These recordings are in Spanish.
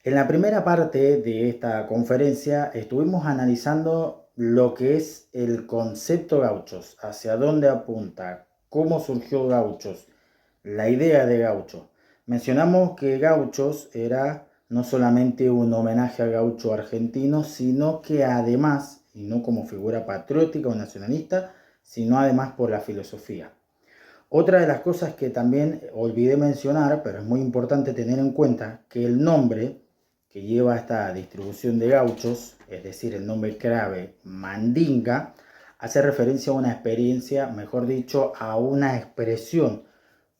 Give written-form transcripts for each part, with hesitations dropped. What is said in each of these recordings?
En la primera parte de esta conferencia estuvimos analizando lo que es el concepto gauchos, hacia dónde apunta, cómo surgió gauchos, la idea de gaucho. Mencionamos que gauchos era no solamente un homenaje al gaucho argentino, sino que además, y no como figura patriótica o nacionalista, sino además por la filosofía. Otra de las cosas que también olvidé mencionar, pero es muy importante tener en cuenta, que el nombre que lleva esta distribución de gauchos, es decir, el nombre clave Mandinga, hace referencia a una experiencia, mejor dicho, a una expresión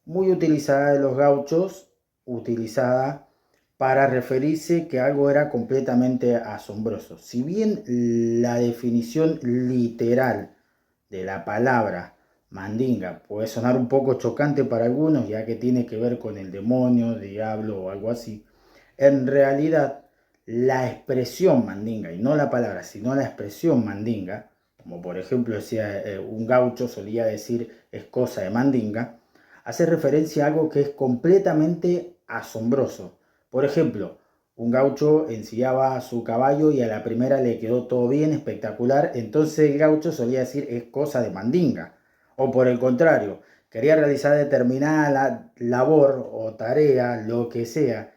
muy utilizada de los gauchos, utilizada para referirse que algo era completamente asombroso. Si bien la definición literal de la palabra mandinga puede sonar un poco chocante para algunos, ya que tiene que ver con el demonio, diablo o algo así, en realidad la expresión mandinga, y no la palabra, sino la expresión mandinga, como por ejemplo decía un gaucho solía decir es cosa de mandinga, hace referencia a algo que es completamente asombroso. Por ejemplo, un gaucho ensillaba a su caballo y a la primera le quedó todo bien, espectacular, entonces el gaucho solía decir es cosa de mandinga. O por el contrario, quería realizar determinada labor o tarea, lo que sea,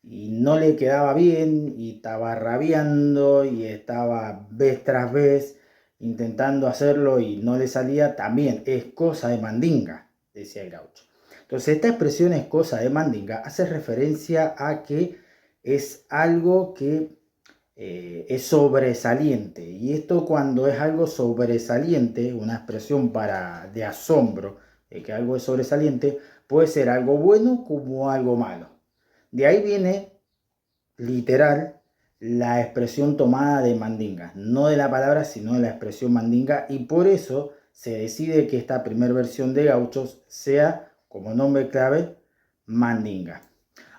y no le quedaba bien y estaba rabiando y estaba vez tras vez intentando hacerlo y no le salía, también es cosa de mandinga, decía el gaucho. Entonces esta expresión es cosa de mandinga hace referencia a que es algo que es sobresaliente. Y esto cuando es algo sobresaliente, una expresión de asombro, de que algo es sobresaliente, puede ser algo bueno como algo malo. De ahí viene literal la expresión tomada de mandinga, no de la palabra, sino de la expresión mandinga, y por eso se decide que esta primera versión de gauchos sea como nombre clave mandinga.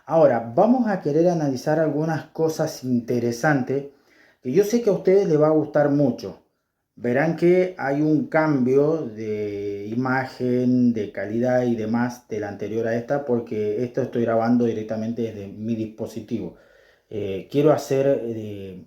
Ahora, vamos a querer analizar algunas cosas interesantes que yo sé que a ustedes les va a gustar mucho. Verán que hay un cambio de imagen, de calidad y demás de la anterior a esta, porque esto estoy grabando directamente desde mi dispositivo. Quiero hacer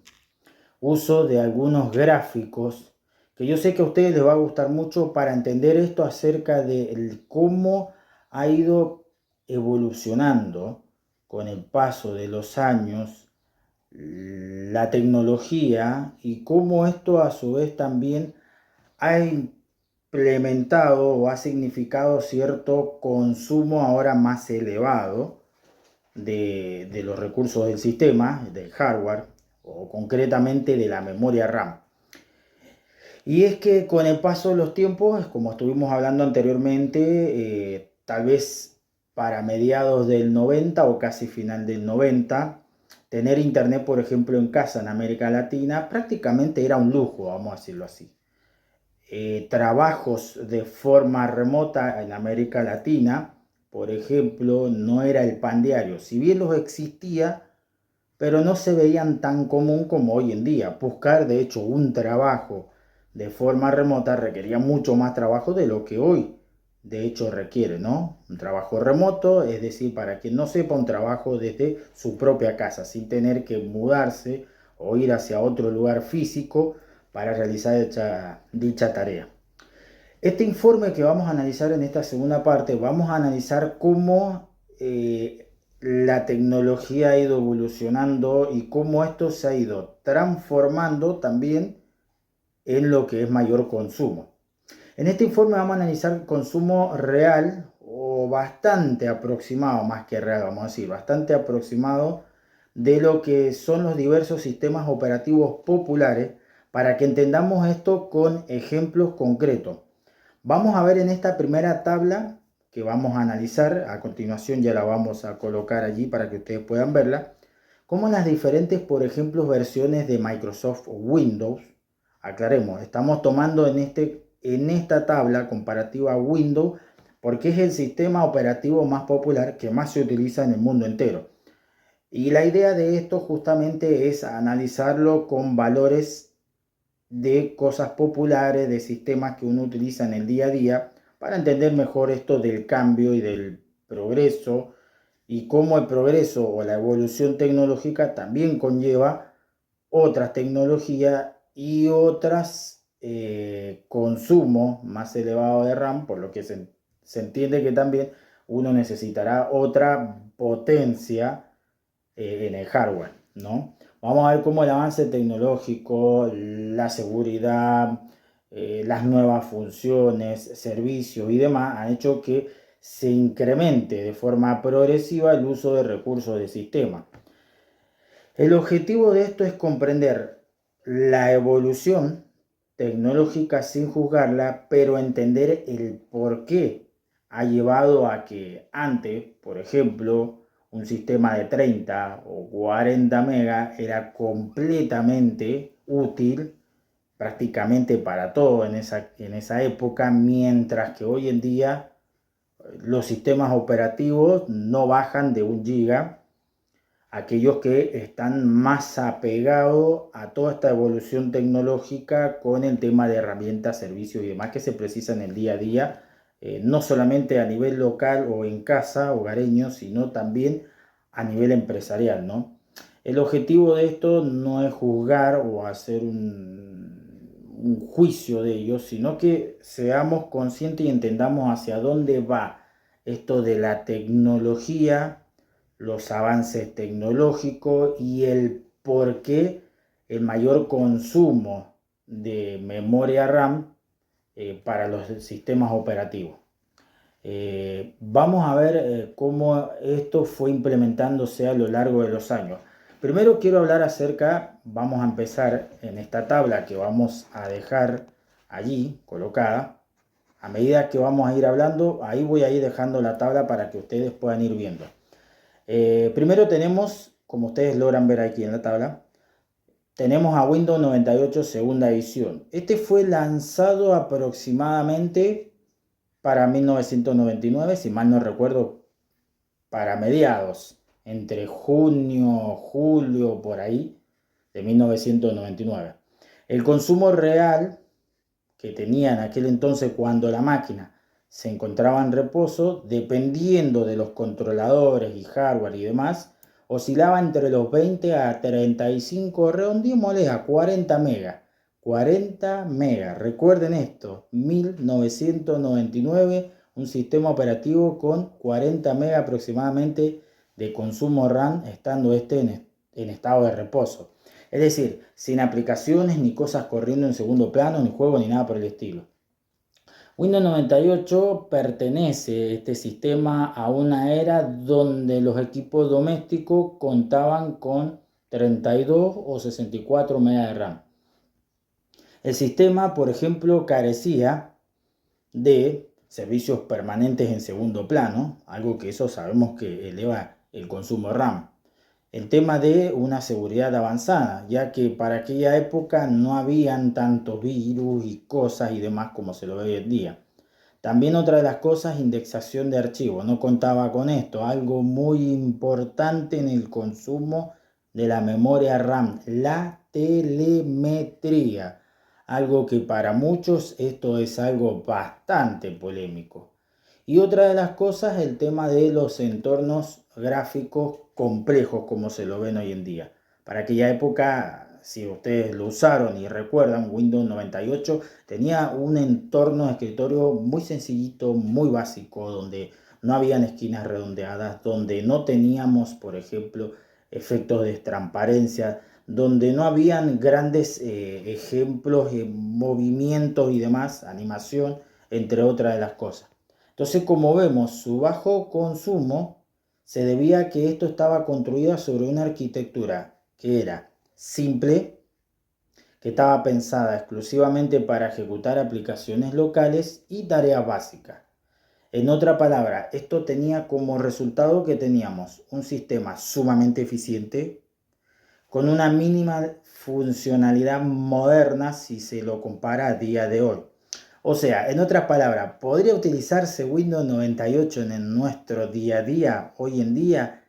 uso de algunos gráficos que yo sé que a ustedes les va a gustar mucho para entender esto acerca de cómo ha ido evolucionando con el paso de los años la tecnología y cómo esto a su vez también ha implementado o ha significado cierto consumo ahora más elevado de los recursos del sistema, del hardware, o concretamente de la memoria RAM. Y es que con el paso de los tiempos, como estuvimos hablando anteriormente, tal vez para mediados del 90 o casi final del 90, tener internet, por ejemplo, en casa en América Latina prácticamente era un lujo, vamos a decirlo así. Trabajos de forma remota en América Latina, por ejemplo, no era el pan diario. Si bien los existía, pero no se veían tan común como hoy en día. Buscar, de hecho, un trabajo de forma remota requería mucho más trabajo de lo que hoy, de hecho, requiere, ¿no? Un trabajo remoto, es decir, para quien no sepa, un trabajo desde su propia casa, sin tener que mudarse o ir hacia otro lugar físico para realizar dicha tarea. Este informe que vamos a analizar en esta segunda parte, vamos a analizar cómo la tecnología ha ido evolucionando y cómo esto se ha ido transformando también en lo que es mayor consumo. En este informe vamos a analizar consumo real o bastante aproximado, más que real, vamos a decir, bastante aproximado de lo que son los diversos sistemas operativos populares para que entendamos esto con ejemplos concretos. Vamos a ver en esta primera tabla que vamos a analizar, a continuación ya la vamos a colocar allí para que ustedes puedan verla, cómo las diferentes, por ejemplo, versiones de Microsoft Windows, aclaremos, estamos tomando en esta tabla comparativa Windows porque es el sistema operativo más popular que más se utiliza en el mundo entero. Y la idea de esto justamente es analizarlo con valores de cosas populares, de sistemas que uno utiliza en el día a día, para entender mejor esto del cambio y del progreso y cómo el progreso o la evolución tecnológica también conlleva otras tecnologías y otras consumos más elevados de RAM, por lo que se entiende que también uno necesitará otra potencia en el hardware, ¿no? Vamos a ver cómo el avance tecnológico, la seguridad, las nuevas funciones, servicios y demás han hecho que se incremente de forma progresiva el uso de recursos del sistema. El objetivo de esto es comprender la evolución tecnológica sin juzgarla, pero entender el por qué ha llevado a que antes, por ejemplo, un sistema de 30 o 40 megas era completamente útil prácticamente para todo en esa época, mientras que hoy en día los sistemas operativos no bajan de 1 giga, aquellos que están más apegados a toda esta evolución tecnológica con el tema de herramientas, servicios y demás que se precisan en el día a día, no solamente a nivel local o en casa, hogareño, sino también a nivel empresarial, ¿no? El objetivo de esto no es juzgar o hacer un juicio de ellos, sino que seamos conscientes y entendamos hacia dónde va esto de la tecnología, los avances tecnológicos y el por qué el mayor consumo de memoria RAM para los sistemas operativos. Vamos a ver cómo esto fue implementándose a lo largo de los años. Primero quiero hablar acerca, vamos a empezar en esta tabla que vamos a dejar allí colocada. A medida que vamos a ir hablando, ahí voy a ir dejando la tabla para que ustedes puedan ir viendo. Primero tenemos, como ustedes logran ver aquí en la tabla, tenemos a Windows 98 segunda edición. Este fue lanzado aproximadamente para 1999, si mal no recuerdo, para mediados, entre junio, julio, por ahí, de 1999. El consumo real que tenía en aquel entonces cuando la máquina se encontraba en reposo, dependiendo de los controladores y hardware y demás, oscilaba entre los 20 a 35, redondémosle a 40 megas. 40 megas, recuerden esto, 1999, un sistema operativo con 40 megas aproximadamente de consumo RAM, estando este en estado de reposo. Es decir, sin aplicaciones ni cosas corriendo en segundo plano, ni juego ni nada por el estilo. Windows 98 pertenece este sistema a una era donde los equipos domésticos contaban con 32 o 64 MB de RAM. El sistema, por ejemplo, carecía de servicios permanentes en segundo plano, algo que eso sabemos que eleva el consumo de RAM. El tema de una seguridad avanzada, ya que para aquella época no habían tantos virus y cosas y demás como se lo ve hoy en día. También otra de las cosas, indexación de archivos. No contaba con esto, algo muy importante en el consumo de la memoria RAM, la telemetría. Algo que para muchos esto es algo bastante polémico. Y otra de las cosas, el tema de los entornos gráficos complejos como se lo ven hoy en día. Para aquella época, si ustedes lo usaron y recuerdan, Windows 98 tenía un entorno de escritorio muy sencillito, muy básico, donde no habían esquinas redondeadas, donde no teníamos, por ejemplo, efectos de transparencia, donde no habían grandes ejemplos, movimientos y demás, animación, entre otras de las cosas. Entonces, como vemos, su bajo consumo se debía a que esto estaba construido sobre una arquitectura que era simple, que estaba pensada exclusivamente para ejecutar aplicaciones locales y tareas básicas. En otra palabra, esto tenía como resultado que teníamos un sistema sumamente eficiente, con una mínima funcionalidad moderna si se lo compara a día de hoy. O sea, en otras palabras, ¿podría utilizarse Windows 98 en nuestro día a día, hoy en día?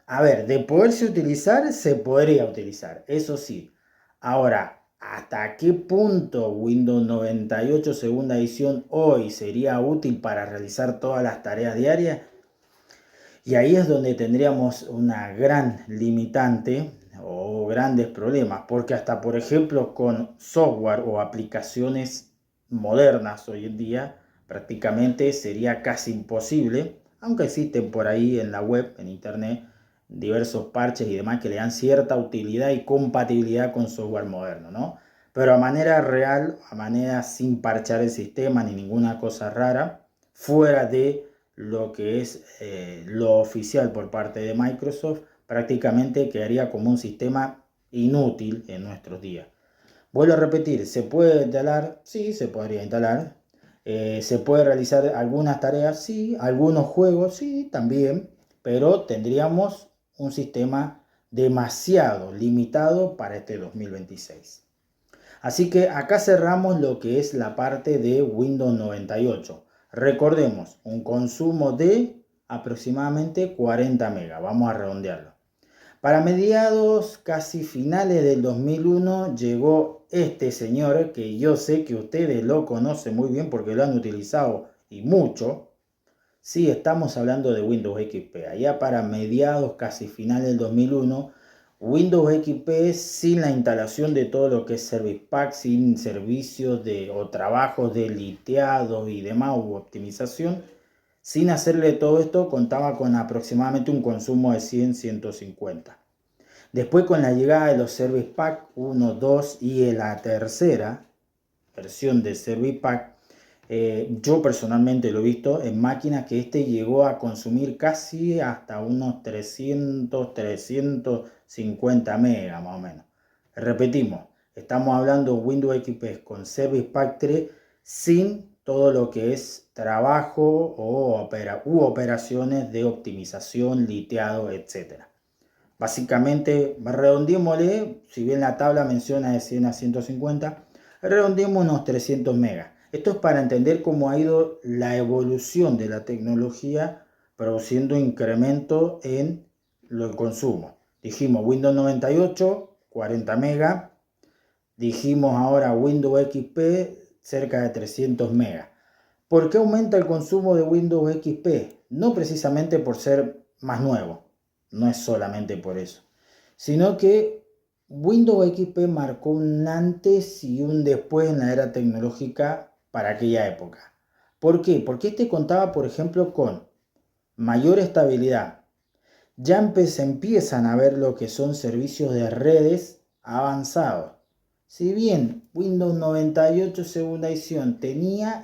A ver, de poderse utilizar, se podría utilizar, eso sí. Ahora, ¿hasta qué punto Windows 98 segunda edición hoy sería útil para realizar todas las tareas diarias? Y ahí es donde tendríamos una gran limitante o grandes problemas, porque hasta, por ejemplo, con software o aplicaciones modernas hoy en día, prácticamente sería casi imposible, aunque existen por ahí en la web, en internet, diversos parches y demás que le dan cierta utilidad y compatibilidad con software moderno, ¿no? Pero a manera real, a manera sin parchar el sistema ni ninguna cosa rara, fuera de lo que es lo oficial por parte de Microsoft, prácticamente quedaría como un sistema inútil en nuestros días. Vuelvo a repetir, ¿se puede instalar? Sí, se podría instalar. ¿Se puede realizar algunas tareas? Sí. ¿Algunos juegos? Sí, también. Pero tendríamos un sistema demasiado limitado para este 2026. Así que acá cerramos lo que es la parte de Windows 98. Recordemos, un consumo de aproximadamente 40 megas. Vamos a redondearlo. Para mediados, casi finales del 2001, llegó este señor que yo sé que ustedes lo conocen muy bien porque lo han utilizado y mucho. Sí, estamos hablando de Windows XP. Allá para mediados, casi finales del 2001, Windows XP sin la instalación de todo lo que es Service Pack, sin servicios o trabajos de liteados y demás, u optimización, sin hacerle todo esto, contaba con aproximadamente un consumo de 100-150. Después, con la llegada de los Service Pack 1, 2 y la tercera versión de Service Pack, yo personalmente lo he visto en máquinas que este llegó a consumir casi hasta unos 300-350 megas más o menos. Repetimos, estamos hablando de Windows XP con Service Pack 3 sin todo lo que es trabajo u operaciones de optimización, liteado, etc. Básicamente, redondeémosle, si bien la tabla menciona de 100 a 150, redondeemos unos 300 megas. Esto es para entender cómo ha ido la evolución de la tecnología produciendo incremento en el consumo. Dijimos Windows 98, 40 megas. Dijimos ahora Windows XP, cerca de 300 megas. ¿Por qué aumenta el consumo de Windows XP? No precisamente por ser más nuevo, no es solamente por eso, sino que Windows XP marcó un antes y un después en la era tecnológica para aquella época. ¿Por qué? Porque este contaba, por ejemplo, con mayor estabilidad. Ya se empiezan a ver lo que son servicios de redes avanzados. Si bien Windows 98 segunda edición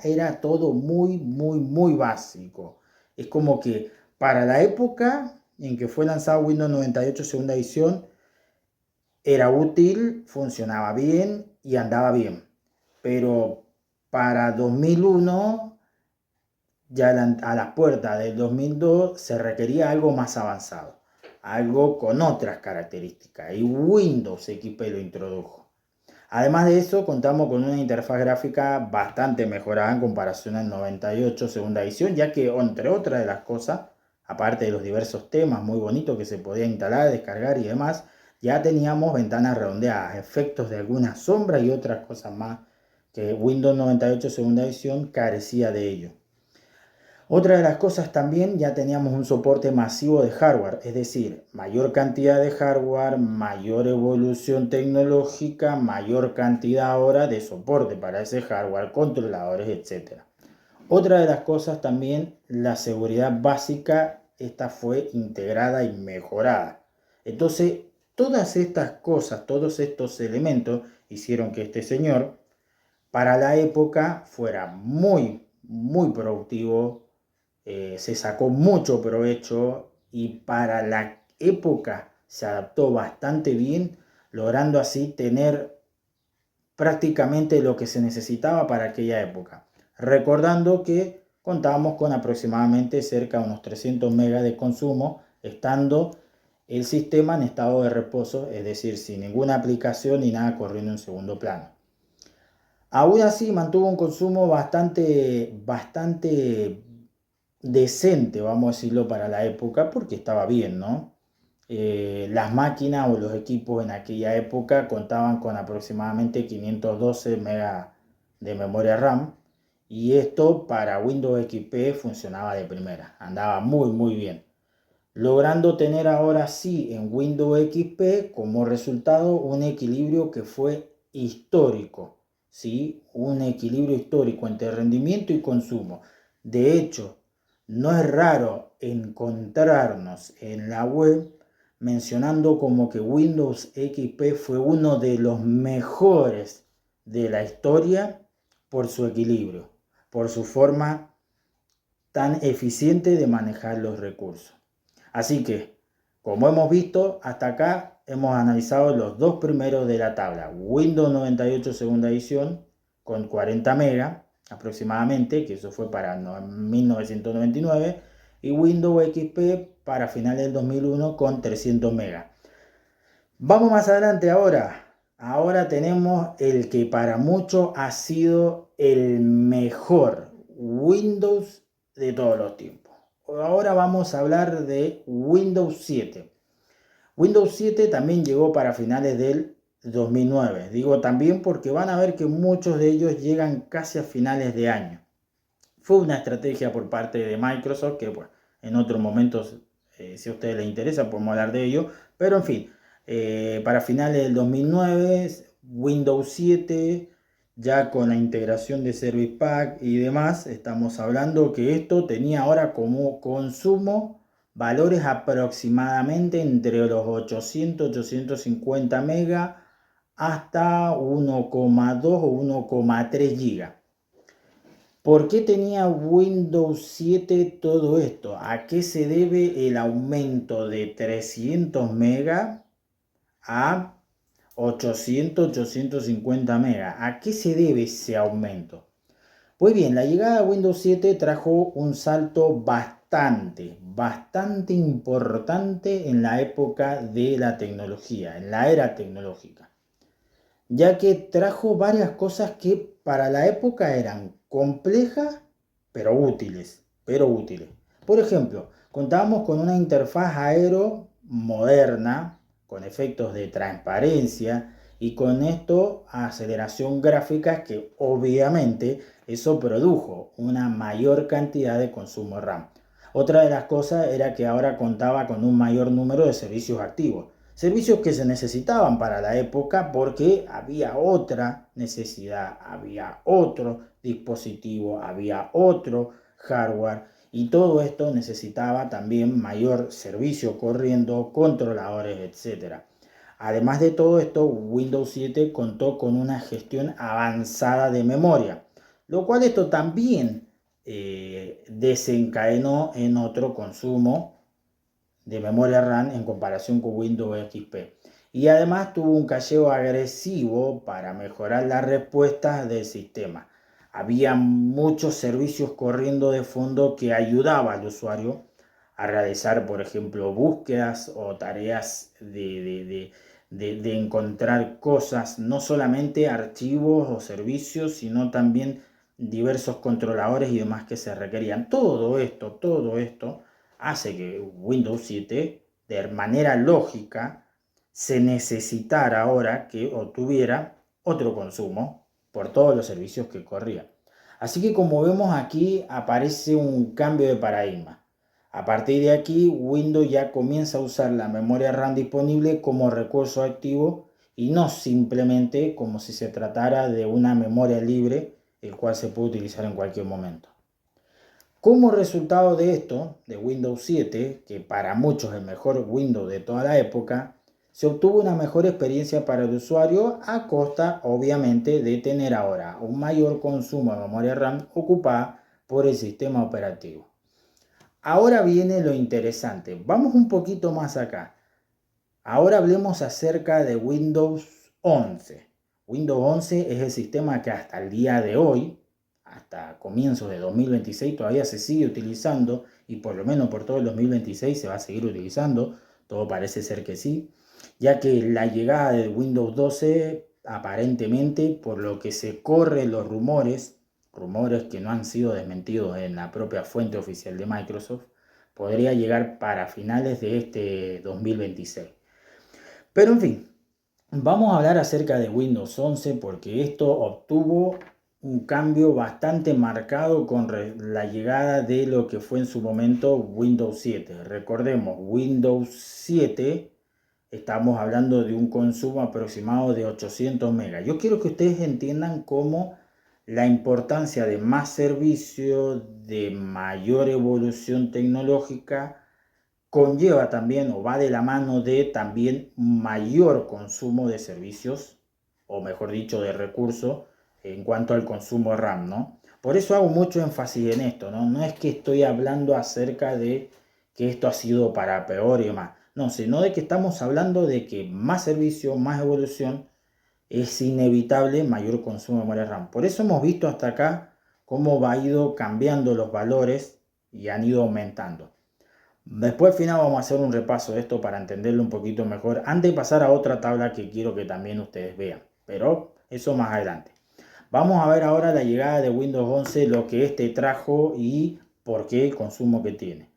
era todo muy básico. Es como que para la época en que fue lanzado Windows 98 segunda edición, era útil, funcionaba bien y andaba bien. Pero para 2001, ya a las puertas del 2002, se requería algo más avanzado, algo con otras características, y Windows XP lo introdujo. Además de eso, contamos con una interfaz gráfica bastante mejorada en comparación al 98 segunda edición, ya que, entre otras de las cosas, aparte de los diversos temas muy bonitos que se podía instalar, descargar y demás, ya teníamos ventanas redondeadas, efectos de alguna sombra y otras cosas más que Windows 98 segunda edición carecía de ello. Otra de las cosas también, ya teníamos un soporte masivo de hardware, es decir, mayor cantidad de hardware, mayor evolución tecnológica, mayor cantidad ahora de soporte para ese hardware, controladores, etc. Otra de las cosas también, la seguridad básica, esta fue integrada y mejorada. Entonces, todas estas cosas, todos estos elementos hicieron que este señor, para la época, fuera muy productivo, se sacó mucho provecho y para la época se adaptó bastante bien, logrando así tener prácticamente lo que se necesitaba para aquella época. Recordando que contábamos con aproximadamente cerca de unos 300 megas de consumo, estando el sistema en estado de reposo, es decir, sin ninguna aplicación ni nada corriendo en segundo plano. Aún así mantuvo un consumo bastante decente, vamos a decirlo, para la época, porque estaba bien, ¿no? Las máquinas o los equipos en aquella época contaban con aproximadamente 512 megas de memoria RAM, y esto para Windows XP funcionaba de primera, andaba muy bien. logrando tener ahora sí en Windows XP como resultado un equilibrio que fue histórico, ¿sí? Un equilibrio histórico entre rendimiento y consumo. De hecho, no es raro encontrarnos en la web mencionando como que Windows XP fue uno de los mejores de la historia por su equilibrio, por su forma tan eficiente de manejar los recursos. Así que, como hemos visto, hasta acá hemos analizado los dos primeros de la tabla. Windows 98 segunda edición con 40 MB aproximadamente, que eso fue para 1999, y Windows XP para finales del 2001 con 300 MB. Vamos más adelante ahora. Ahora tenemos el que para muchos ha sido el mejor Windows de todos los tiempos. Ahora vamos a hablar de Windows 7. Windows 7 también llegó para finales del 2009. Digo también porque van a ver que muchos de ellos llegan casi a finales de año. Fue una estrategia por parte de Microsoft que bueno, en otros momentos, si a ustedes les interesa, podemos hablar de ello. Pero en fin, para finales del 2009, Windows 7, ya con la integración de Service Pack y demás, estamos hablando que esto tenía ahora como consumo valores aproximadamente entre los 800-850 megas hasta 1,2 o 1,3 gigas. ¿Por qué tenía Windows 7 todo esto? ¿A qué se debe el aumento de 300 megas a 800-850 megas? ¿A qué se debe ese aumento? Pues bien, la llegada de Windows 7 trajo un salto bastante importante en la época de la tecnología, en la era tecnológica, ya que trajo varias cosas que para la época eran complejas, pero útiles, Por ejemplo, contábamos con una interfaz aero moderna, con efectos de transparencia y con esto aceleración gráfica que obviamente eso produjo una mayor cantidad de consumo RAM. Otra de las cosas era que ahora contaba con un mayor número de servicios activos. Servicios que se necesitaban para la época porque había otra necesidad, había otro dispositivo, había otro hardware y todo esto necesitaba también mayor servicio corriendo, controladores, etc. Además de todo esto, Windows 7 contó con una gestión avanzada de memoria, lo cual esto también desencadenó en otro consumo de memoria RAM en comparación con Windows XP. Y además tuvo un cacheo agresivo para mejorar las respuestas del sistema. Había muchos servicios corriendo de fondo que ayudaba al usuario a realizar, por ejemplo, búsquedas o tareas de encontrar cosas, no solamente archivos o servicios, sino también diversos controladores y demás que se requerían. Todo esto hace que Windows 7 de manera lógica se necesitara ahora que obtuviera otro consumo por todos los servicios que corría. Así que como vemos aquí aparece un cambio de paradigma. A partir de aquí Windows ya comienza a usar la memoria RAM disponible como recurso activo y no simplemente como si se tratara de una memoria libre el cual se puede utilizar en cualquier momento. Como resultado de esto, de Windows 7, que para muchos es el mejor Windows de toda la época, se obtuvo una mejor experiencia para el usuario a costa, obviamente, de tener ahora un mayor consumo de memoria RAM ocupada por el sistema operativo. Ahora viene lo interesante. Vamos un poquito más acá. Ahora hablemos acerca de Windows 11. Windows 11 es el sistema que hasta el día de hoy, hasta comienzos de 2026, todavía se sigue utilizando y por lo menos por todo el 2026 se va a seguir utilizando. Todo parece ser que sí, ya que la llegada de Windows 12 aparentemente, por lo que se corren los rumores que no han sido desmentidos en la propia fuente oficial de Microsoft, podría llegar para finales de este 2026. Pero en fin, vamos a hablar acerca de Windows 11 porque esto obtuvo un cambio bastante marcado con la llegada de lo que fue en su momento Windows 7. Recordemos, Windows 7, estamos hablando de un consumo aproximado de 800 megas. Yo quiero que ustedes entiendan cómo la importancia de más servicio, de mayor evolución tecnológica, conlleva también o va de la mano de también mayor consumo de servicios, o mejor dicho, de recursos en cuanto al consumo RAM, ¿no? Por eso hago mucho énfasis en esto, ¿no? No es que estoy hablando acerca de que esto ha sido para peor y demás, no, sino de que estamos hablando de que más servicio, más evolución, es inevitable mayor consumo de memoria RAM. Por eso hemos visto hasta acá cómo va ido cambiando los valores y han ido aumentando. Después al final vamos a hacer un repaso de esto para entenderlo un poquito mejor, antes de pasar a otra tabla que quiero que también ustedes vean, pero eso más adelante. Vamos a ver ahora la llegada de Windows 11, lo que este trajo y por qué el consumo que tiene.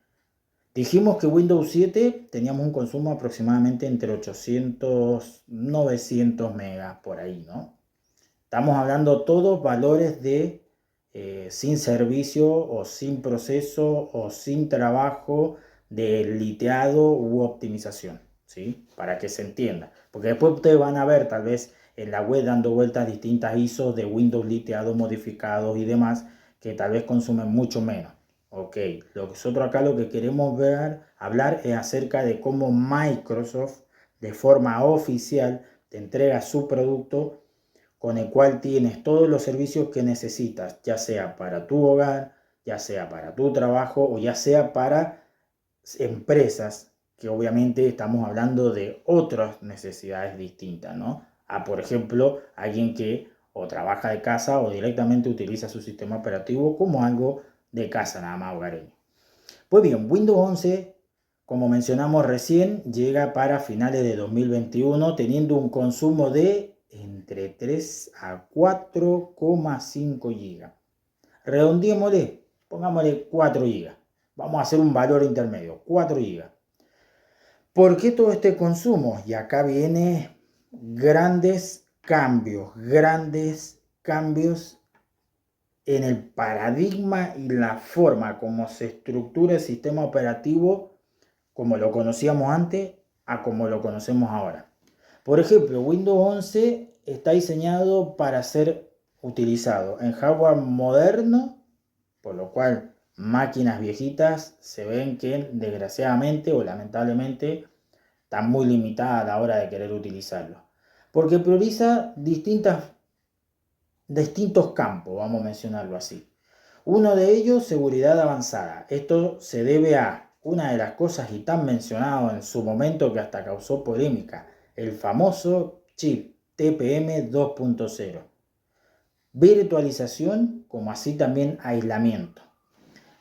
Dijimos que Windows 7 teníamos un consumo aproximadamente entre 800, 900 megas por ahí, ¿no? Estamos hablando todos valores de sin servicio o sin proceso o sin trabajo de liteado u optimización, ¿sí? Para que se entienda. Porque después ustedes van a ver tal vez en la web dando vueltas distintas ISOs de Windows liteados modificados y demás que tal vez consumen mucho menos. Ok, nosotros acá lo que queremos ver, hablar es acerca de cómo Microsoft de forma oficial te entrega su producto con el cual tienes todos los servicios que necesitas, ya sea para tu hogar, ya sea para tu trabajo o ya sea para empresas, que obviamente estamos hablando de otras necesidades distintas, ¿no? A, por ejemplo, alguien que o trabaja de casa o directamente utiliza su sistema operativo como algo de casa, nada más hogareño. Pues bien, Windows 11, como mencionamos recién, llega para finales de 2021 teniendo un consumo de entre 3 a 4,5 GB. Redondeémosle, pongámosle 4 GB. Vamos a hacer un valor intermedio, 4 GB. ¿Por qué todo este consumo? Y acá viene grandes cambios en el paradigma y la forma como se estructura el sistema operativo como lo conocíamos antes a como lo conocemos ahora. Por ejemplo, Windows 11 está diseñado para ser utilizado en hardware moderno, por lo cual máquinas viejitas se ven que desgraciadamente o lamentablemente están muy limitadas a la hora de querer utilizarlo. Porque prioriza distintos campos, vamos a mencionarlo así. Uno de ellos, seguridad avanzada. Esto se debe a una de las cosas y tan mencionado en su momento que hasta causó polémica, el famoso chip TPM 2.0. Virtualización, como así también aislamiento.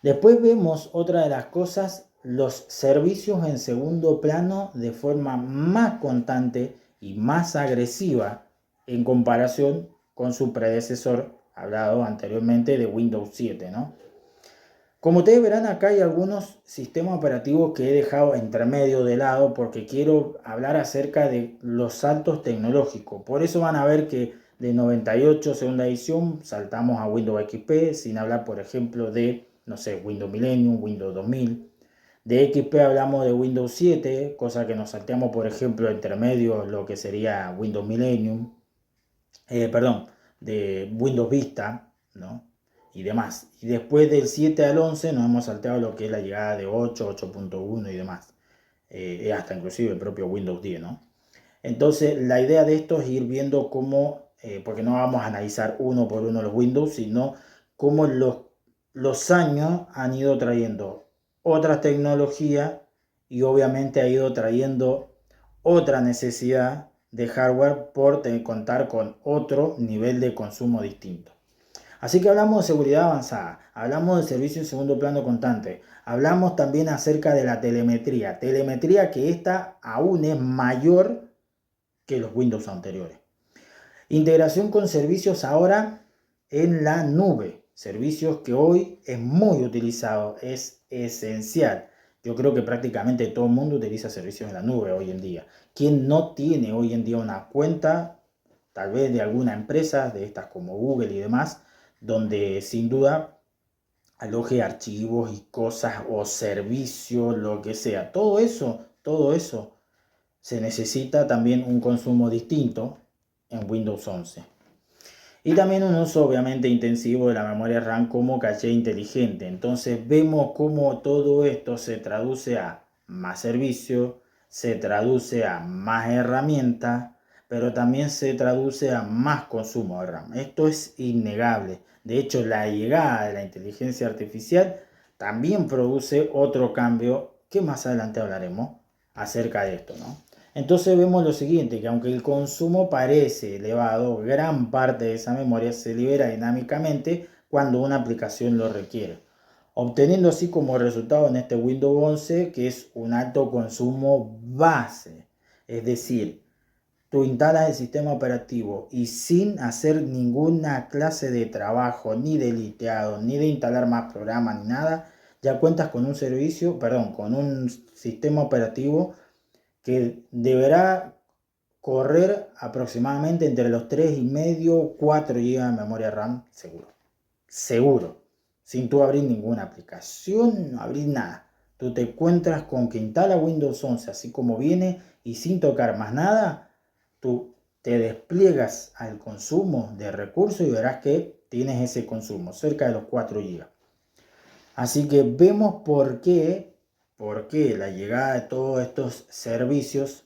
Después vemos otra de las cosas, los servicios en segundo plano de forma más constante y más agresiva en comparación con su predecesor, hablado anteriormente de Windows 7, ¿no? Como ustedes verán, acá hay algunos sistemas operativos que he dejado entre medio de lado porque quiero hablar acerca de los saltos tecnológicos. Por eso van a ver que de 98 segunda edición saltamos a Windows XP, sin hablar por ejemplo de, no sé, Windows Millennium, Windows 2000. De XP hablamos de Windows 7, cosa que nos salteamos por ejemplo entre medio lo que sería Windows Millennium, de Windows Vista, ¿no? Y demás. Y después del 7 al 11 nos hemos salteado lo que es la llegada de 8, 8.1 y demás. Hasta inclusive el propio Windows 10, ¿no? Entonces la idea de esto es ir viendo cómo, porque no vamos a analizar uno por uno los Windows, sino cómo los años han ido trayendo otras tecnologías y obviamente ha ido trayendo otra necesidad de hardware por contar con otro nivel de consumo distinto. Así que hablamos de seguridad avanzada, hablamos de servicio en segundo plano constante, hablamos también acerca de la telemetría que esta aún es mayor que los Windows anteriores. Integración con servicios ahora en la nube, servicios que hoy es muy utilizado, es esencial. Yo creo que prácticamente todo el mundo utiliza servicios en la nube hoy en día. ¿Quién no tiene hoy en día una cuenta, tal vez de alguna empresa, de estas como Google y demás, donde sin duda aloje archivos y cosas o servicios, lo que sea. Todo eso se necesita también un consumo distinto en Windows 11. Y también un uso obviamente intensivo de la memoria RAM como caché inteligente. Entonces vemos cómo todo esto se traduce a más servicio, se traduce a más herramientas, pero también se traduce a más consumo de RAM. Esto es innegable. De hecho, la llegada de la inteligencia artificial también produce otro cambio que más adelante hablaremos acerca de esto, ¿no? Entonces vemos lo siguiente, que aunque el consumo parece elevado, gran parte de esa memoria se libera dinámicamente cuando una aplicación lo requiere, obteniendo así como resultado en este Windows 11 que es un alto consumo base. Es decir, tú instalas el sistema operativo y sin hacer ninguna clase de trabajo, ni de liteado, ni de instalar más programas, ni nada, ya cuentas con un con un sistema operativo que deberá correr aproximadamente entre los 3,5 4 GB de memoria RAM, seguro. Seguro. Sin tú abrir ninguna aplicación, no abrir nada. Tú te encuentras con que instala Windows 11 así como viene y sin tocar más nada, tú te despliegas al consumo de recursos y verás que tienes ese consumo, cerca de los 4 GB. Así que vemos por qué la llegada de todos estos servicios,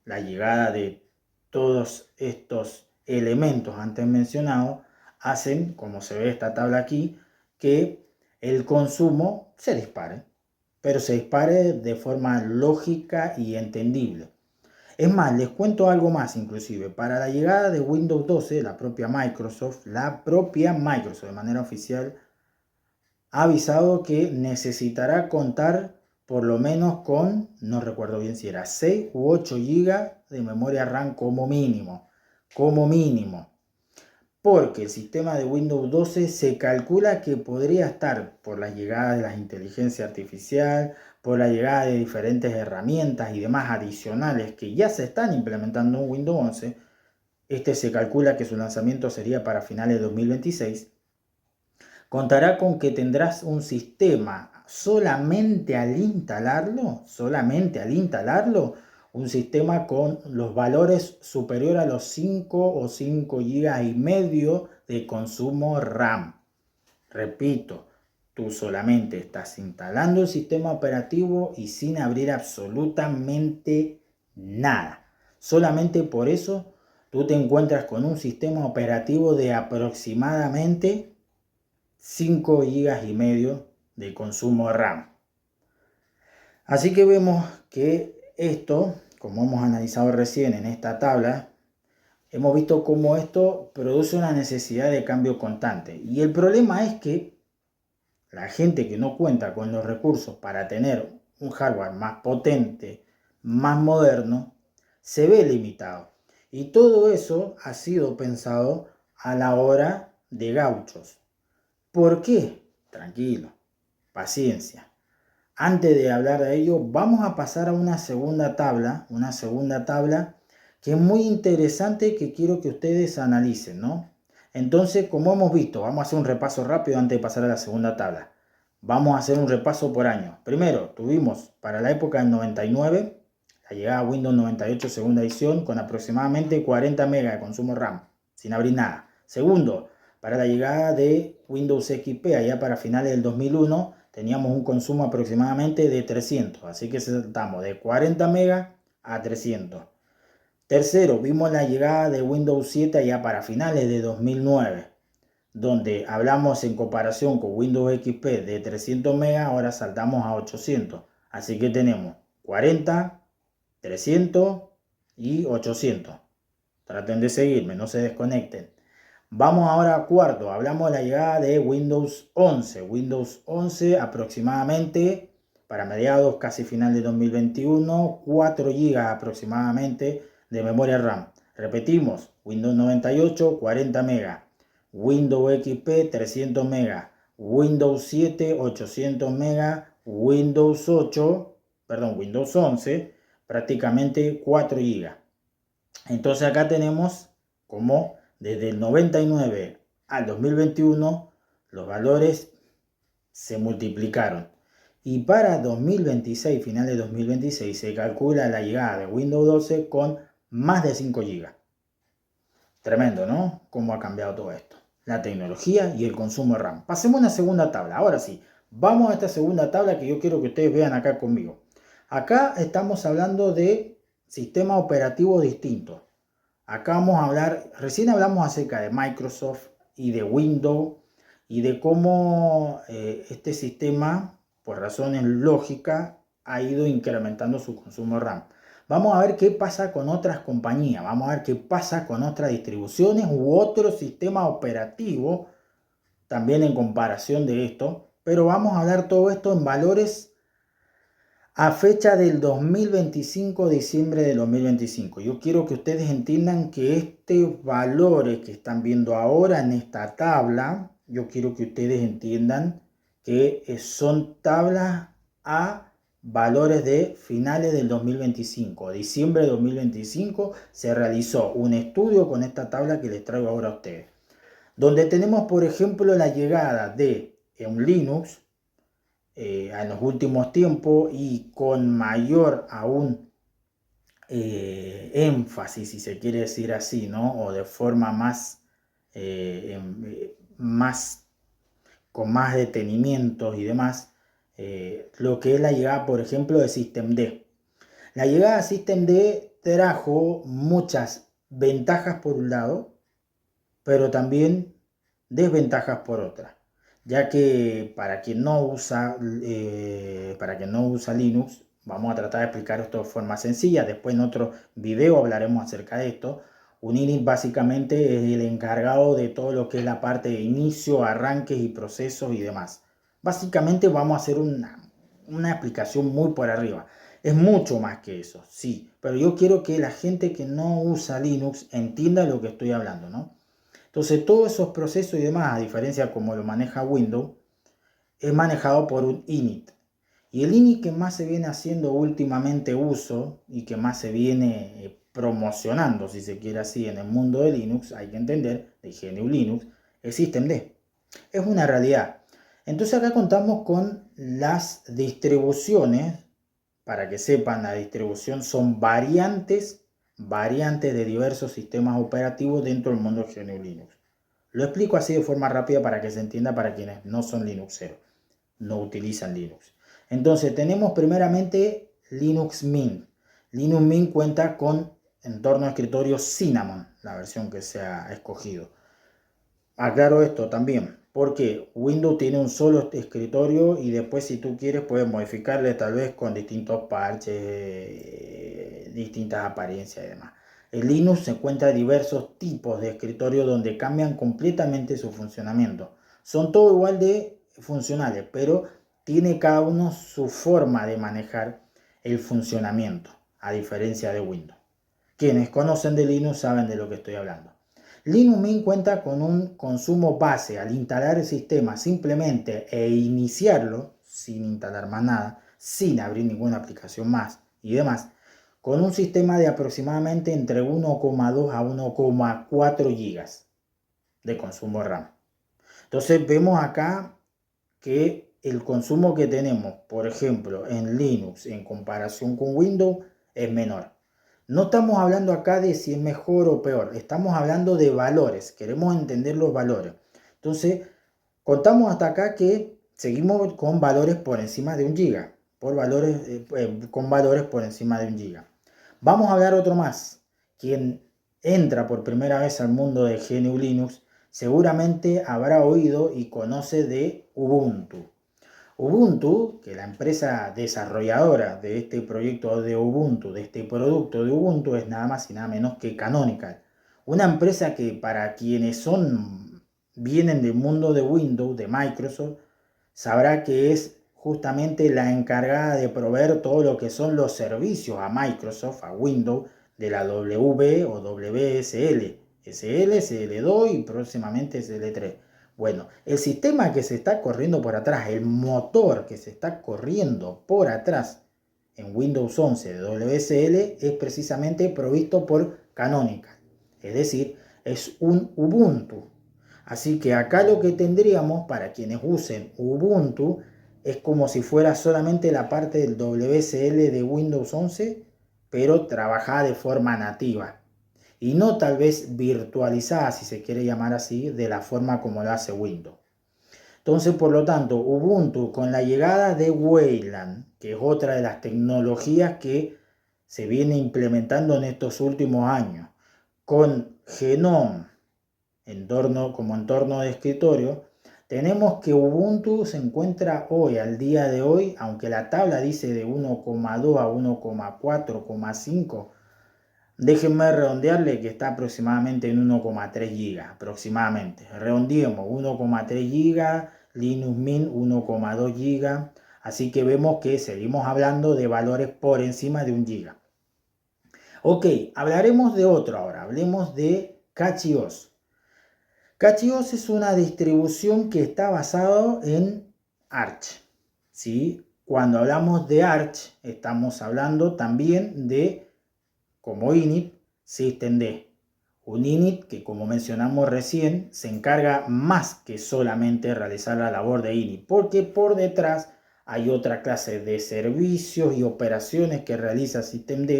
la llegada de todos estos elementos antes mencionados, hacen, como se ve esta tabla aquí, que el consumo se dispare, pero se dispare de forma lógica y entendible. Es más, les cuento algo más inclusive. Para la llegada de Windows 12, la propia Microsoft de manera oficial, ha avisado que necesitará contar por lo menos con, no recuerdo bien si era 6 u 8 GB de memoria RAM como mínimo. Como mínimo. Porque el sistema de Windows 12 se calcula que podría estar por la llegada de la inteligencia artificial, por la llegada de diferentes herramientas y demás adicionales que ya se están implementando en Windows 11. Este se calcula que su lanzamiento sería para finales de 2026. Contará con que tendrás un sistema solamente al instalarlo, un sistema con los valores superior a los 5 o 5 GB y medio de consumo RAM. Repito, tú solamente estás instalando el sistema operativo y sin abrir absolutamente nada. Solamente por eso tú te encuentras con un sistema operativo de aproximadamente 5 GB y medio de consumo RAM. Así que vemos que esto, como hemos analizado recién en esta tabla, hemos visto cómo esto produce una necesidad de cambio constante. Y el problema es que la gente que no cuenta con los recursos para tener un hardware más potente, más moderno, se ve limitado. Y todo eso ha sido pensado a la hora de gauchos. ¿Por qué? Tranquilo, paciencia. Antes de hablar de ello, vamos a pasar a una segunda tabla que es muy interesante que quiero que ustedes analicen, ¿no? Entonces, como hemos visto, vamos a hacer un repaso rápido antes de pasar a la segunda tabla. Vamos a hacer un repaso por año. Primero, tuvimos para la época del 99, la llegada a Windows 98 segunda edición con aproximadamente 40 MB de consumo RAM, sin abrir nada. Segundo, para la llegada de Windows XP, allá para finales del 2001, teníamos un consumo aproximadamente de 300. Así que saltamos de 40 MB a 300. Tercero, vimos la llegada de Windows 7 allá para finales de 2009, donde hablamos en comparación con Windows XP de 300 MB, ahora saltamos a 800. Así que tenemos 40, 300 y 800. Traten de seguirme, no se desconecten. Vamos ahora a cuarto, hablamos de la llegada de Windows 11. Windows 11 aproximadamente para mediados, casi final de 2021, 4 GB aproximadamente de memoria RAM. Repetimos, Windows 98, 40 MB. Windows XP, 300 MB. Windows 7, 800 MB. Windows 11, prácticamente 4 GB. Entonces acá tenemos como desde el 99 al 2021 los valores se multiplicaron. Y para 2026, final de 2026, se calcula la llegada de Windows 12 con más de 5 GB. Tremendo, ¿no? Cómo ha cambiado todo esto. La tecnología y el consumo de RAM. Pasemos a una segunda tabla. Ahora sí, vamos a esta segunda tabla que yo quiero que ustedes vean acá conmigo. Acá estamos hablando de sistemas operativos distintos. Acá vamos a hablar, recién hablamos acerca de Microsoft y de Windows y de cómo este sistema, por razones lógicas, ha ido incrementando su consumo de RAM. Vamos a ver qué pasa con otras compañías, vamos a ver qué pasa con otras distribuciones u otros sistemas operativos, también en comparación de esto, pero vamos a hablar todo esto en valores a fecha del 2025, diciembre del 2025. Yo quiero que ustedes entiendan que estos valores que están viendo ahora en esta tabla, yo quiero que ustedes entiendan que son tablas a valores de finales del 2025. Diciembre de 2025 se realizó un estudio con esta tabla que les traigo ahora a ustedes, donde tenemos, por ejemplo, la llegada de un Linux en los últimos tiempos y con mayor aún énfasis, si se quiere decir así, ¿no? O de forma más con más detenimientos y demás, lo que es la llegada, por ejemplo, de Systemd. La llegada de Systemd trajo muchas ventajas por un lado, pero también desventajas por otra, ya que para quien no usa Linux, vamos a tratar de explicar esto de forma sencilla. Después en otro video hablaremos acerca de esto. Un init básicamente es el encargado de todo lo que es la parte de inicio, arranques y procesos y demás. Básicamente vamos a hacer una explicación muy por arriba. Es mucho más que eso, sí, pero yo quiero que la gente que no usa Linux entienda lo que estoy hablando, ¿no? Entonces, todos esos procesos y demás, a diferencia como lo maneja Windows, es manejado por un init. Y el init que más se viene haciendo últimamente uso y que más se viene promocionando, si se quiere así, en el mundo de Linux, hay que entender, de GNU Linux, es Systemd. Es una realidad. Entonces acá contamos con las distribuciones. Para que sepan, la distribución son variantes de diversos sistemas operativos dentro del mundo de GNU Linux. Lo explico así de forma rápida para que se entienda para quienes no son Linuxeros, no utilizan Linux. Entonces tenemos primeramente Linux Mint. Linux Mint cuenta con entorno de escritorio Cinnamon, la versión que se ha escogido. Aclaro esto también, porque Windows tiene un solo escritorio y después si tú quieres puedes modificarle tal vez con distintos parches, distintas apariencias y demás. En Linux se encuentran diversos tipos de escritorio donde cambian completamente su funcionamiento. Son todos igual de funcionales, pero tiene cada uno su forma de manejar el funcionamiento, a diferencia de Windows. Quienes conocen de Linux saben de lo que estoy hablando. Linux Mint cuenta con un consumo base al instalar el sistema simplemente e iniciarlo, sin instalar más nada, sin abrir ninguna aplicación más y demás, con un sistema de aproximadamente entre 1,2 a 1,4 GB de consumo de RAM. Entonces vemos acá que el consumo que tenemos, por ejemplo, en Linux en comparación con Windows es menor. No estamos hablando acá de si es mejor o peor, estamos hablando de valores, queremos entender los valores. Entonces, contamos hasta acá que seguimos con valores por encima de 1 GB, con valores por encima de 1 GB. Vamos a hablar otro más. Quien entra por primera vez al mundo de GNU Linux seguramente habrá oído y conoce de Ubuntu. Ubuntu, que la empresa desarrolladora de este proyecto de Ubuntu, de este producto de Ubuntu, es nada más y nada menos que Canonical. Una empresa que para quienes vienen del mundo de Windows, de Microsoft, sabrá que es justamente la encargada de proveer todo lo que son los servicios a Microsoft, a Windows, de la W o WSL, SL, SL2 y próximamente SL3. Bueno, el sistema que se está corriendo por atrás, el motor que se está corriendo por atrás en Windows 11 de WSL es precisamente provisto por Canonical. Es decir, es un Ubuntu. Así que acá lo que tendríamos para quienes usen Ubuntu es como si fuera solamente la parte del WSL de Windows 11, pero trabajada de forma nativa. Y no tal vez virtualizada, si se quiere llamar así, de la forma como lo hace Windows. Entonces, por lo tanto, Ubuntu con la llegada de Wayland, que es otra de las tecnologías que se viene implementando en estos últimos años, con Genome como entorno de escritorio, tenemos que Ubuntu se encuentra hoy, al día de hoy, aunque la tabla dice de 1,2 a 1,4,5, déjenme redondearle que está aproximadamente en 1,3 GB, aproximadamente. Redondeemos 1,3 GB, Linux Mint 1,2 GB, así que vemos que seguimos hablando de valores por encima de 1 GB. Ok, hablaremos de otro ahora, hablemos de CatchOS. CatchOS es una distribución que está basada en Arch, ¿sí? Cuando hablamos de Arch, estamos hablando también de, como init, systemd. Un init que, como mencionamos recién, se encarga más que solamente realizar la labor de init, porque por detrás hay otra clase de servicios y operaciones que realiza systemd,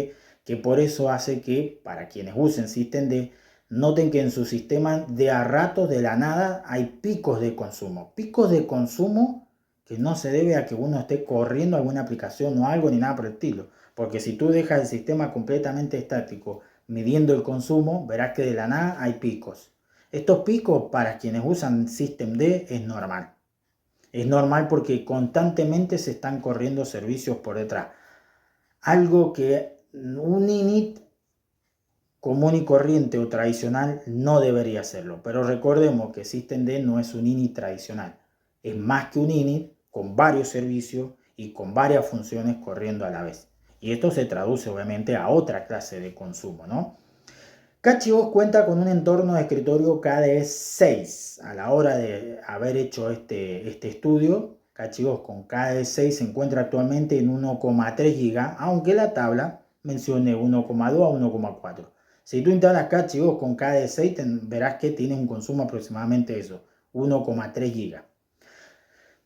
que por eso hace que, para quienes usen systemd, noten que en su sistema de a ratos de la nada hay picos de consumo. Picos de consumo que no se debe a que uno esté corriendo alguna aplicación o algo ni nada por el estilo. Porque si tú dejas el sistema completamente estático midiendo el consumo, verás que de la nada hay picos. Estos picos para quienes usan systemd es normal. Es normal porque constantemente se están corriendo servicios por detrás. Algo que un init común y corriente o tradicional no debería serlo. Pero recordemos que systemd no es un init tradicional. Es más que un init con varios servicios y con varias funciones corriendo a la vez. Y esto se traduce obviamente a otra clase de consumo, ¿no? CatchOS cuenta con un entorno de escritorio KDE 6. A la hora de haber hecho este estudio, CatchOS con KDE 6 se encuentra actualmente en 1,3 GB, aunque la tabla mencione 1,2 a 1,4. Si tú instalas CatchOS con KDE 6, verás que tiene un consumo aproximadamente eso, 1,3 GB.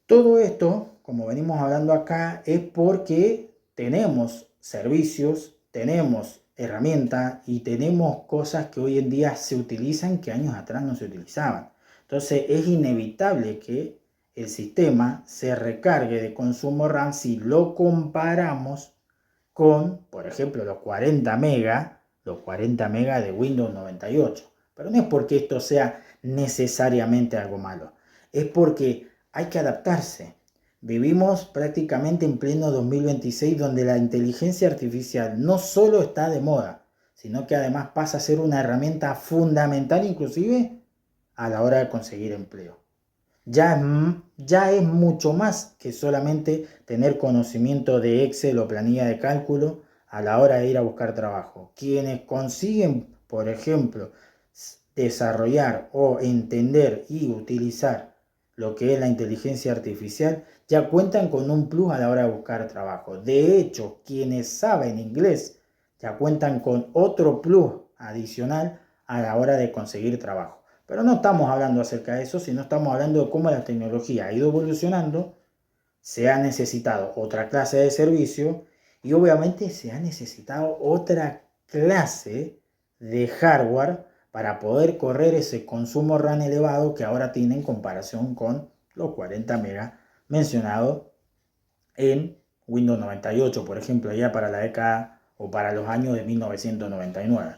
Todo esto, como venimos hablando acá, es porque tenemos servicios, tenemos herramientas y tenemos cosas que hoy en día se utilizan que años atrás no se utilizaban. Entonces es inevitable que el sistema se recargue de consumo RAM si lo comparamos con, por ejemplo, los 40 megas de Windows 98. Pero no es porque esto sea necesariamente algo malo, es porque hay que adaptarse. Vivimos prácticamente en pleno 2026 donde la inteligencia artificial no solo está de moda, sino que además pasa a ser una herramienta fundamental inclusive a la hora de conseguir empleo. Ya es mucho más que solamente tener conocimiento de Excel o planilla de cálculo a la hora de ir a buscar trabajo. Quienes consiguen, por ejemplo, desarrollar o entender y utilizar lo que es la inteligencia artificial, ya cuentan con un plus a la hora de buscar trabajo. De hecho, quienes saben inglés ya cuentan con otro plus adicional a la hora de conseguir trabajo. Pero no estamos hablando acerca de eso, sino estamos hablando de cómo la tecnología ha ido evolucionando, se ha necesitado otra clase de servicio y obviamente se ha necesitado otra clase de hardware para poder correr ese consumo RAM elevado que ahora tiene en comparación con los 40 megas mencionados en Windows 98, por ejemplo, ya para la década o para los años de 1999.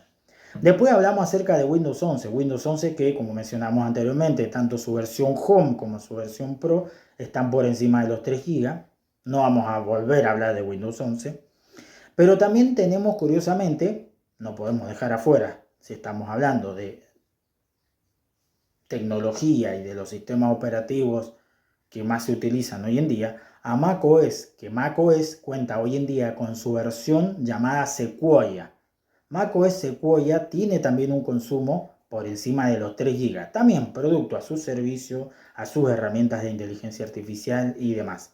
Después hablamos acerca de Windows 11. Windows 11 que, como mencionamos anteriormente, tanto su versión Home como su versión Pro están por encima de los 3 GB. No vamos a volver a hablar de Windows 11. Pero también tenemos, curiosamente, no podemos dejar afuera, si estamos hablando de tecnología y de los sistemas operativos que más se utilizan hoy en día, a macOS, que macOS cuenta hoy en día con su versión llamada Sequoia. macOS Sequoia tiene también un consumo por encima de los 3 GB, también producto a su servicio, a sus herramientas de inteligencia artificial y demás.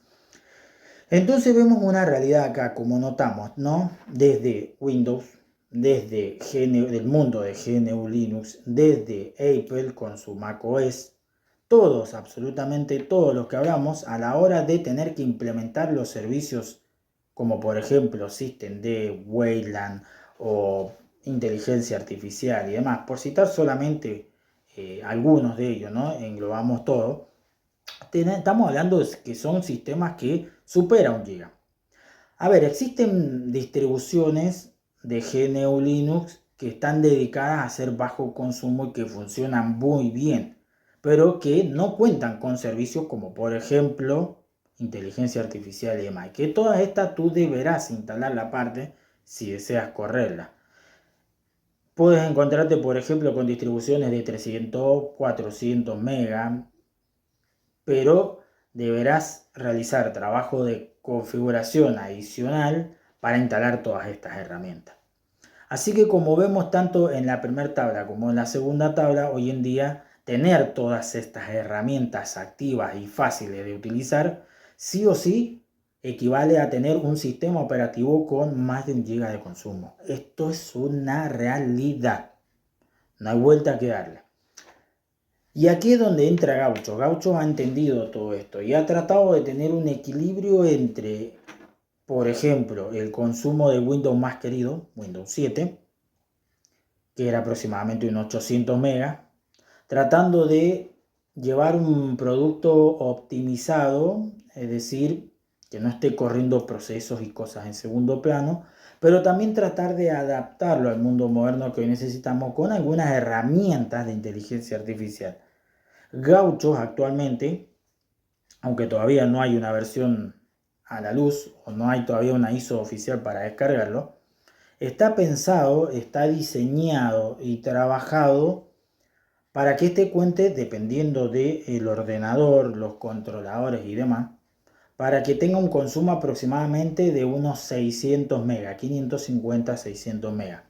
Entonces vemos una realidad acá, como notamos, ¿no? Desde Windows, desde del mundo de GNU Linux, desde Apple con su macOS, todos, absolutamente todos los que hablamos, a la hora de tener que implementar los servicios como por ejemplo Systemd, Wayland o inteligencia artificial y demás, por citar solamente algunos de ellos, ¿no? Englobamos todo. Estamos hablando de que son sistemas que superan 1 GB. A ver, existen distribuciones de GNU Linux que están dedicadas a ser bajo consumo y que funcionan muy bien, pero que no cuentan con servicios como por ejemplo inteligencia artificial y demás. Que todas estas tú deberás instalarla aparte si deseas correrla. Puedes encontrarte por ejemplo con distribuciones de 300, 400 megas, pero deberás realizar trabajo de configuración adicional para instalar todas estas herramientas. Así que como vemos tanto en la primera tabla como en la segunda tabla, hoy en día tener todas estas herramientas activas y fáciles de utilizar, sí o sí equivale a tener un sistema operativo con más de 1 GB de consumo. Esto es una realidad, no hay vuelta que darle. Y aquí es donde entra Gaucho. Gaucho ha entendido todo esto y ha tratado de tener un equilibrio entre, por ejemplo, el consumo de Windows más querido, Windows 7, que era aproximadamente unos 800 megas, tratando de llevar un producto optimizado, es decir, que no esté corriendo procesos y cosas en segundo plano, pero también tratar de adaptarlo al mundo moderno que hoy necesitamos con algunas herramientas de inteligencia artificial. Gaucho actualmente, aunque todavía no hay una versión a la luz o no hay todavía una ISO oficial para descargarlo, está pensado, está diseñado y trabajado para que este cuente, dependiendo del ordenador, los controladores y demás, para que tenga un consumo aproximadamente de unos 600 megas, 550, 600 megas.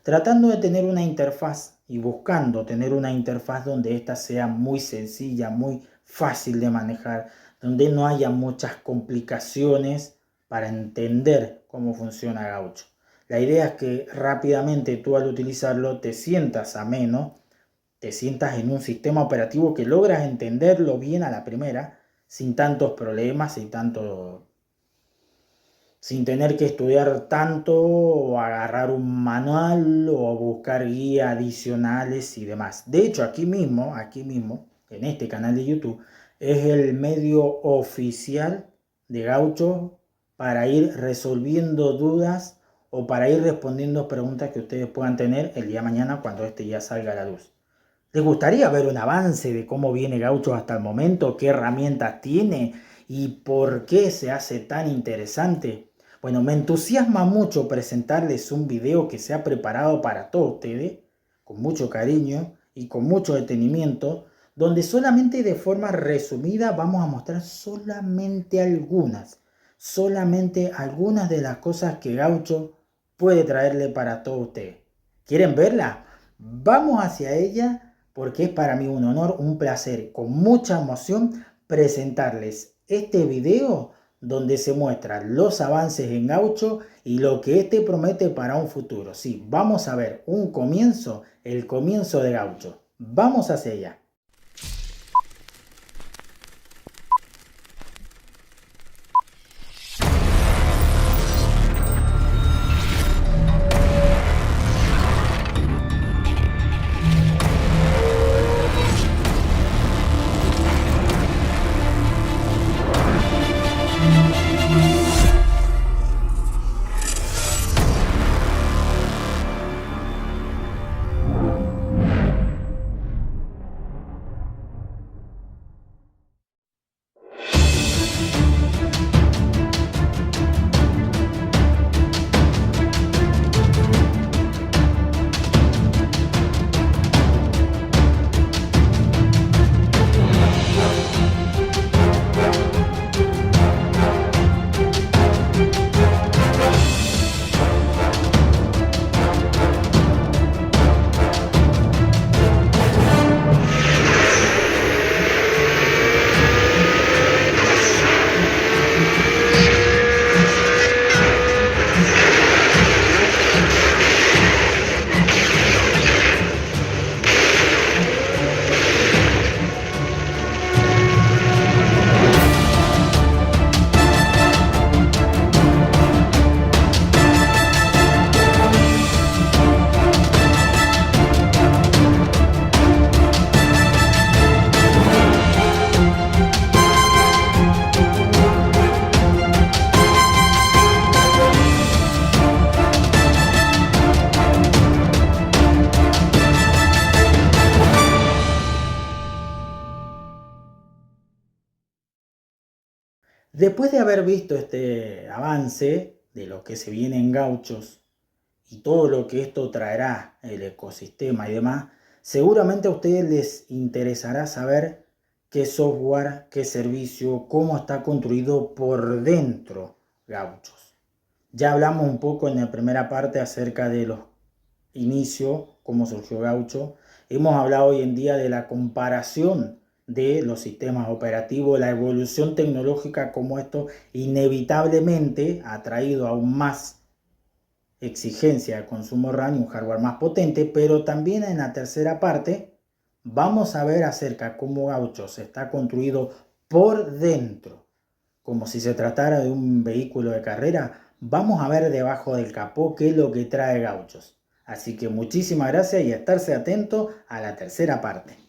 Tratando de tener una interfaz y buscando tener una interfaz donde esta sea muy sencilla, muy fácil de manejar, donde no haya muchas complicaciones para entender cómo funciona Gaucho. La idea es que rápidamente tú al utilizarlo te sientas ameno, te sientas en un sistema operativo que logras entenderlo bien a la primera, sin tantos problemas, sin tener que estudiar tanto o agarrar un manual o buscar guías adicionales y demás. De hecho, aquí mismo, en este canal de YouTube, es el medio oficial de Gaucho para ir resolviendo dudas o para ir respondiendo preguntas que ustedes puedan tener el día de mañana cuando este ya salga a la luz. ¿Les gustaría ver un avance de cómo viene Gaucho hasta el momento? ¿Qué herramientas tiene? ¿Y por qué se hace tan interesante? Bueno, me entusiasma mucho presentarles un video que se ha preparado para todos ustedes, con mucho cariño y con mucho detenimiento, donde solamente de forma resumida vamos a mostrar solamente algunas de las cosas que Gaucho puede traerle para todos ustedes. ¿Quieren verla? Vamos hacia ella porque es para mí un honor, un placer, con mucha emoción presentarles este video donde se muestran los avances en Gaucho y lo que este promete para un futuro. Sí, vamos a ver un comienzo, el comienzo de Gaucho. Vamos hacia allá. Después de haber visto este avance de lo que se viene en Gauchos y todo lo que esto traerá, el ecosistema y demás, seguramente a ustedes les interesará saber qué software, qué servicio, cómo está construido por dentro Gauchos. Ya hablamos un poco en la primera parte acerca de los inicios, cómo surgió Gaucho. Hemos hablado hoy en día de la comparación de los sistemas operativos, la evolución tecnológica, como esto inevitablemente ha traído aún más exigencia de consumo RAM y un hardware más potente, pero también en la tercera parte vamos a ver acerca cómo Gauchos está construido por dentro, como si se tratara de un vehículo de carrera. Vamos a ver debajo del capó qué es lo que trae Gauchos. Así que muchísimas gracias y estarse atento a la tercera parte.